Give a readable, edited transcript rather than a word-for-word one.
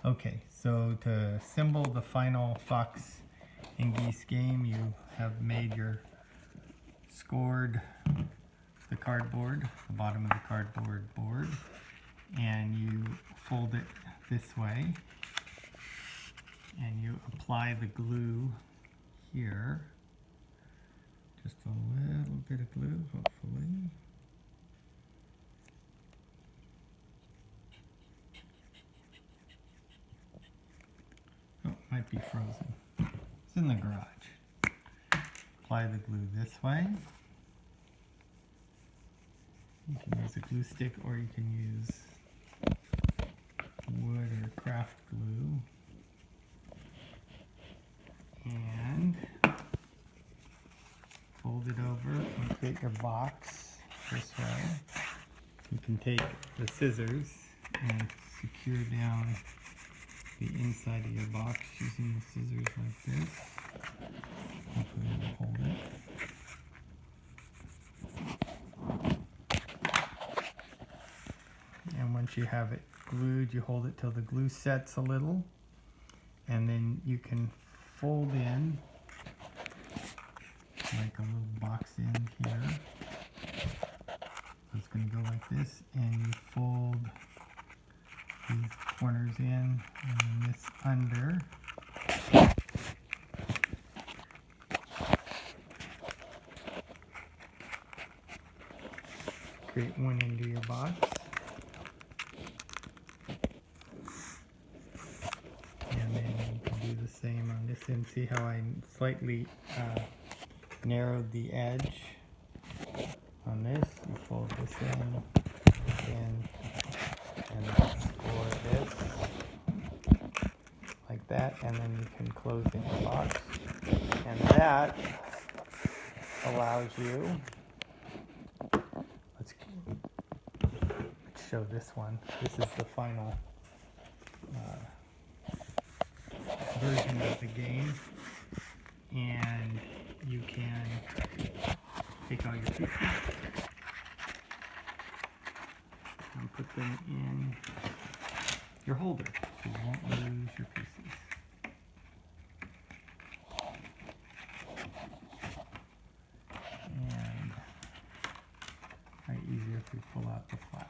Okay, so to assemble the final Fox and Geese game, you have made your scored the cardboard, the bottom of the cardboard board, and you fold it this way, and you apply the glue here. Just a little bit of glue, hopefully. Oh, it might be frozen. It's in the garage. Apply the glue this way. You can use a glue stick or you can use wood or craft glue. And fold it over and create your box this way. You can take the scissors and secure down the inside of your box using the scissors like this. Hopefully it'll hold it. And once you have it glued, you hold it till the glue sets a little, and then you can fold in like a little box in here. So it's going to go like this, and you fold these corners in and then this under. Create one into your box. And then you can do the same on this end. See how I slightly narrowed the edge on this? You fold this in, and score this like that, and then you can close in your box. And that allows you, let's show this one. This is the final version of the game, and you can take all your pieces and put them in your holder so you won't lose your pieces. And probably easier if we pull out the flap.